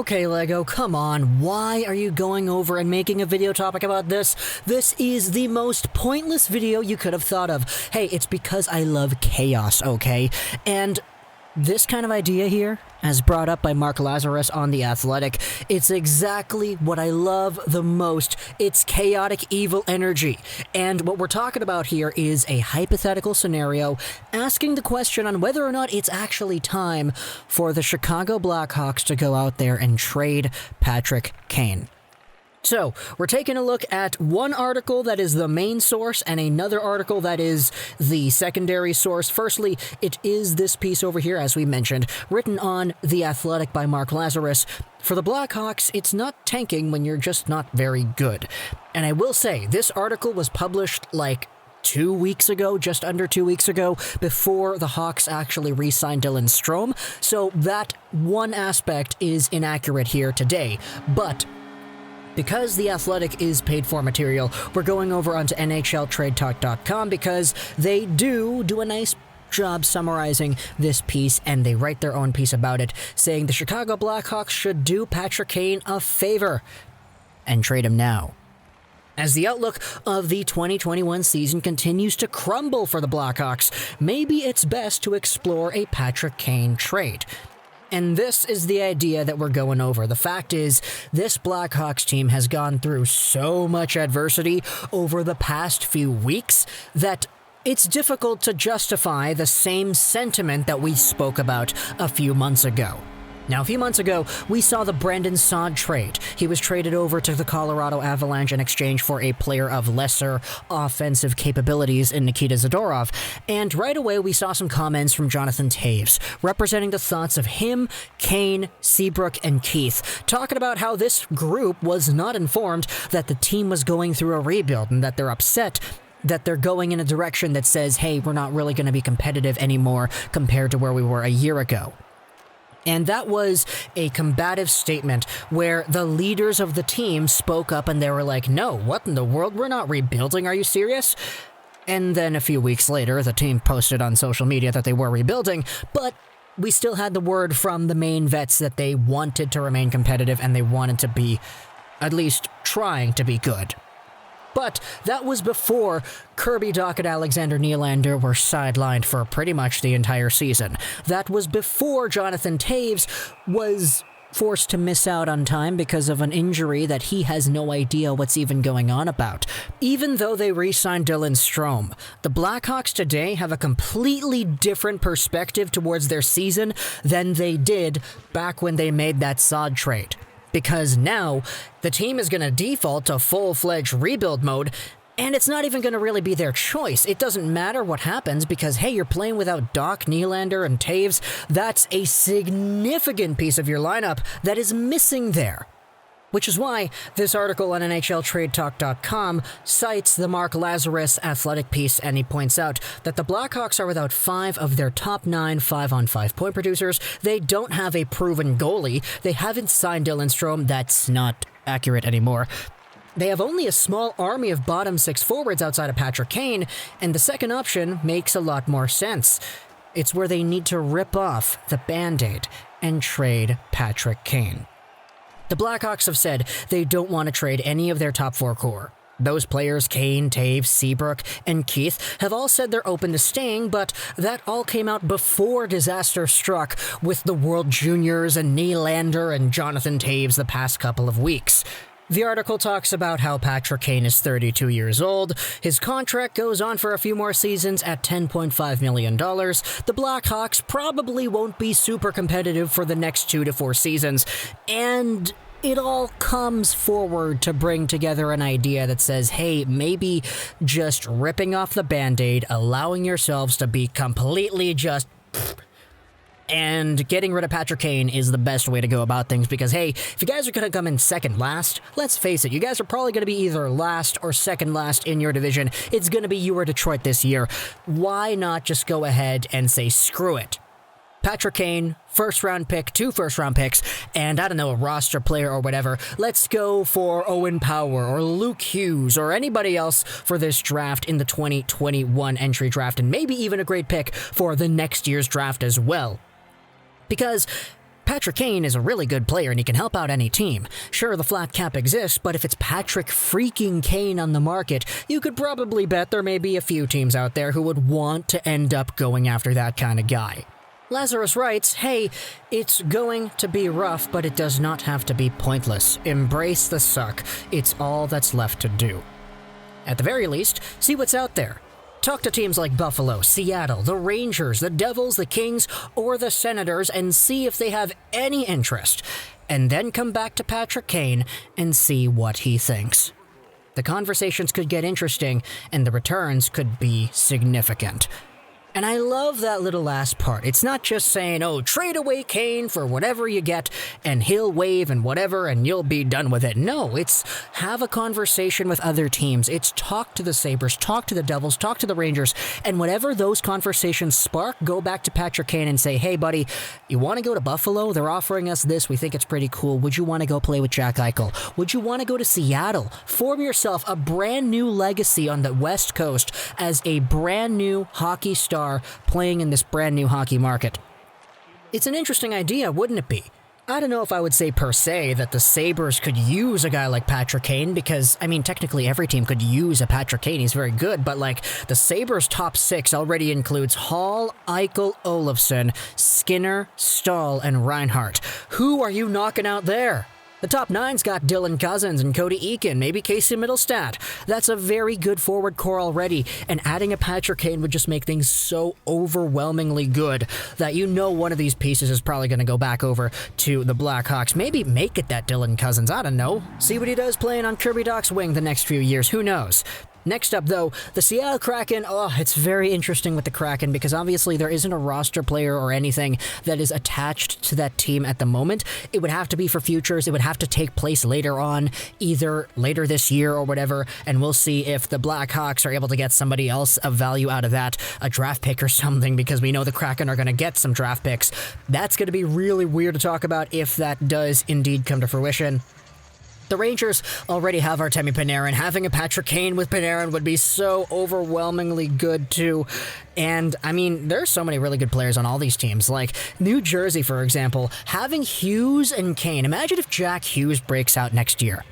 Okay, Lego, come on. Why are you going over and making a video topic about this? This is the most pointless video you could have thought of. Hey, it's because I love chaos, okay? And this kind of idea here, as brought up by Mark Lazarus on The Athletic, it's exactly what I love the most. It's chaotic evil energy. And what we're talking about here is a hypothetical scenario asking the question on whether or not it's actually time for the Chicago Blackhawks to go out there and trade Patrick Kane. So, we're taking a look at one article that is the main source and another article that is the secondary source. Firstly, it is this piece over here, as we mentioned, written on The Athletic by Mark Lazarus. For the Blackhawks, it's not tanking when you're just not very good. And I will say, this article was published like 2 weeks ago, just under 2 weeks ago, before the Hawks actually re-signed Dylan Strome. So that one aspect is inaccurate here today. But because The Athletic is paid-for material, we're going over onto NHLTradeTalk.com because they do a nice job summarizing this piece, and they write their own piece about it, saying the Chicago Blackhawks should do Patrick Kane a favor and trade him now. As the outlook of the 2021 season continues to crumble for the Blackhawks, maybe it's best to explore a Patrick Kane trade. And this is the idea that we're going over. The fact is, this Blackhawks team has gone through so much adversity over the past few weeks that it's difficult to justify the same sentiment that we spoke about a few months ago. Now, a few months ago, we saw the Brandon Saad trade. He was traded over to the Colorado Avalanche in exchange for a player of lesser offensive capabilities in Nikita Zadorov. And right away, we saw some comments from Jonathan Toews, representing the thoughts of him, Kane, Seabrook, and Keith, talking about how this group was not informed that the team was going through a rebuild and that they're upset that they're going in a direction that says, hey, we're not really going to be competitive anymore compared to where we were a year ago. And that was a combative statement where the leaders of the team spoke up and they were like, no, what in the world? We're not rebuilding. Are you serious? And then a few weeks later, the team posted on social media that they were rebuilding, but we still had the word from the main vets that they wanted to remain competitive and they wanted to be at least trying to be good. But that was before Kirby Dach and Alexander Nylander were sidelined for pretty much the entire season. That was before Jonathan Toews was forced to miss out on time because of an injury that he has no idea what's even going on about. Even though they re-signed Dylan Strome, the Blackhawks today have a completely different perspective towards their season than they did back when they made that Saad trade. Because now, the team is going to default to full-fledged rebuild mode, and it's not even going to really be their choice. It doesn't matter what happens because, hey, you're playing without Dach, Nylander, and Toews. That's a significant piece of your lineup that is missing there. Which is why this article on NHLTradeTalk.com cites the Mark Lazarus Athletic piece, and he points out that the Blackhawks are without 5 of their top 9 5-on-5 point producers. They don't have a proven goalie. They haven't signed Dylan Strome. That's not accurate anymore. They have only a small army of bottom 6 forwards outside of Patrick Kane, and the second option makes a lot more sense. It's where they need to rip off the Band-Aid and trade Patrick Kane. The Blackhawks have said they don't want to trade any of their top 4 core. Those players, Kane, Toews, Seabrook, and Keith, have all said they're open to staying, but that all came out before disaster struck with the World Juniors and Nylander and Jonathan Toews the past couple of weeks. The article talks about how Patrick Kane is 32 years old, his contract goes on for a few more seasons at $10.5 million, the Blackhawks probably won't be super competitive for the next 2 to 4 seasons, and it all comes forward to bring together an idea that says, hey, maybe just ripping off the Band-Aid, allowing yourselves to be completely just and getting rid of Patrick Kane is the best way to go about things because, hey, if you guys are going to come in second last, let's face it, you guys are probably going to be either last or second last in your division. It's going to be you or Detroit this year. Why not just go ahead and say, screw it? Patrick Kane, first-round pick, 2 first-round picks, and I don't know, a roster player or whatever. Let's go for Owen Power or Luke Hughes or anybody else for this draft in the 2021 entry draft, and maybe even a great pick for the next year's draft as well. Because Patrick Kane is a really good player and he can help out any team. Sure, the flat cap exists, but if it's Patrick freaking Kane on the market, you could probably bet there may be a few teams out there who would want to end up going after that kind of guy. Lazarus writes, hey, it's going to be rough, but it does not have to be pointless. Embrace the suck. It's all that's left to do. At the very least, see what's out there. Talk to teams like Buffalo, Seattle, the Rangers, the Devils, the Kings, or the Senators and see if they have any interest. And then come back to Patrick Kane and see what he thinks. The conversations could get interesting and the returns could be significant. And I love that little last part. It's not just saying, oh, trade away Kane for whatever you get, and he'll wave and whatever, and you'll be done with it. No, it's have a conversation with other teams. It's talk to the Sabres, talk to the Devils, talk to the Rangers, and whatever those conversations spark, go back to Patrick Kane and say, hey, buddy, you want to go to Buffalo? They're offering us this. We think it's pretty cool. Would you want to go play with Jack Eichel? Would you want to go to Seattle? Form yourself a brand new legacy on the West Coast as a brand new hockey star playing in this brand new hockey market. It's an interesting idea, wouldn't it be? I don't know if I would say per se that the Sabres could use a guy like Patrick Kane because, I mean, technically every team could use a Patrick Kane. He's very good, but like the Sabres' top six already includes Hall, Eichel, Olofsson, Skinner, Stahl, and Reinhart. Who are you knocking out there? The top nine's got Dylan Cousins and Cody Eakin, maybe Casey Middlestat. That's a very good forward core already, and adding a Patrick Kane would just make things so overwhelmingly good that you know one of these pieces is probably going to go back over to the Blackhawks. Maybe make it that Dylan Cousins, I don't know. See what he does playing on Kirby Dach's wing the next few years, who knows? Next up, though, the Seattle Kraken. Oh, it's very interesting with the Kraken because obviously there isn't a roster player or anything that is attached to that team at the moment. It would have to be for futures. It would have to take place later on, either later this year or whatever, and we'll see if the Blackhawks are able to get somebody else of value out of that, a draft pick or something, because we know the Kraken are going to get some draft picks. That's going to be really weird to talk about if that does indeed come to fruition. The Rangers already have Artemi Panarin. Having a Patrick Kane with Panarin would be so overwhelmingly good, too. And, I mean, there's so many really good players on all these teams. Like, New Jersey, for example, having Hughes and Kane. Imagine if Jack Hughes breaks out next year.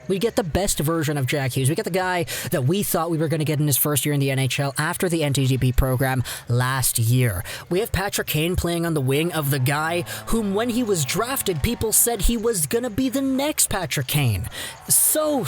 We get the best version of Jack Hughes. We get the guy that we thought we were going to get in his first year in the NHL after the NTDP program last year. We have Patrick Kane playing on the wing of the guy whom, when he was drafted, people said he was going to be the next Patrick Kane. So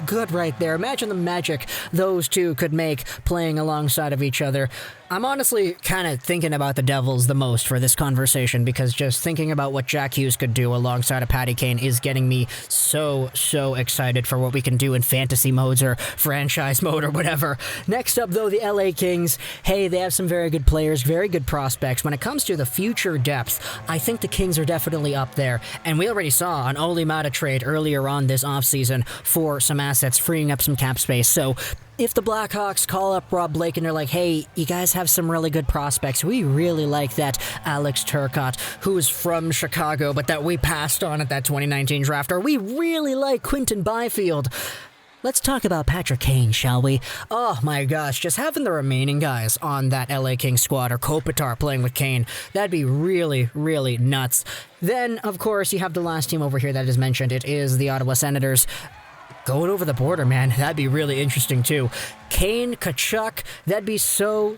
good right there. Imagine the magic those two could make playing alongside of each other. I'm honestly kind of thinking about the Devils the most for this conversation because just thinking about what Jack Hughes could do alongside of Patty Kane is getting me so excited for what we can do in fantasy modes or franchise mode or whatever. Next up, though, the LA Kings. Hey, they have some very good players, very good prospects. When it comes to the future depth, I think the Kings are definitely up there. And we already saw an Olli Määttä trade earlier on this offseason for some assets, freeing up some cap space. So if the Blackhawks call up Rob Blake and they're like, hey, you guys have some really good prospects. We really like that Alex Turcotte, who's from Chicago, but that we passed on at that 2019 draft. Or we really like Quinton Byfield. Let's talk about Patrick Kane, shall we? Oh my gosh, just having the remaining guys on that LA Kings squad or Kopitar playing with Kane, that'd be really nuts. Then, of course, you have the last team over here that is mentioned. It is the Ottawa Senators. Going over the border, man, that'd be really interesting too. Kane, Tkachuk, that'd be so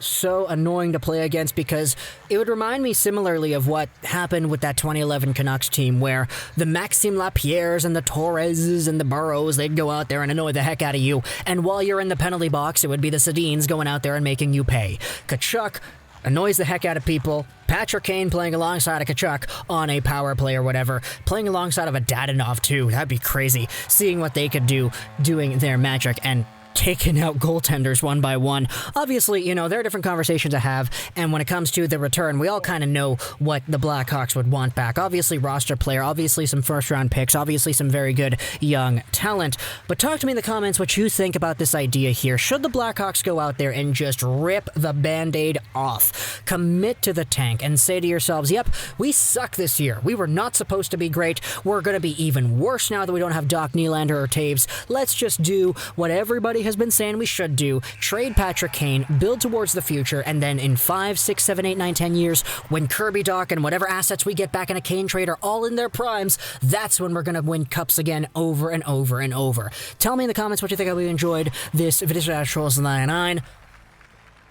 annoying to play against because it would remind me similarly of what happened with that 2011 Canucks team where the Maxime Lapierres and the Torreses and the Burrows, they'd go out there and annoy the heck out of you. And while you're in the penalty box, it would be the Sedins going out there and making you pay. Tkachuk annoys the heck out of people. Patrick Kane playing alongside of Tkachuk on a power play or whatever. Playing alongside of a Dadonov too. That'd be crazy. Seeing what they could do doing their magic and taking out goaltenders one by one. Obviously, you know, there are different conversations to have, and when it comes to the return, we all kind of know what the Blackhawks would want back. Obviously, roster player, obviously some first-round picks, obviously some very good young talent. But talk to me in the comments what you think about this idea here. Should the Blackhawks go out there and just rip the Band-Aid off? commit to the tank and say to yourselves, yep, we suck this year. We were not supposed to be great. We're going to be even worse now that we don't have Doc Nylander or Taves. Let's just do what everybody has been saying we should do. Trade Patrick Kane, build towards the future, and then in 5, 6, 7, 8, 9, 10 years, when Kirby Doc and whatever assets we get back in a Kane trade are all in their primes, that's when we're going to win cups again over and over and over. Tell me in the comments what you think. I really enjoyed this video. Trolls 99,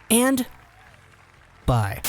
and bye.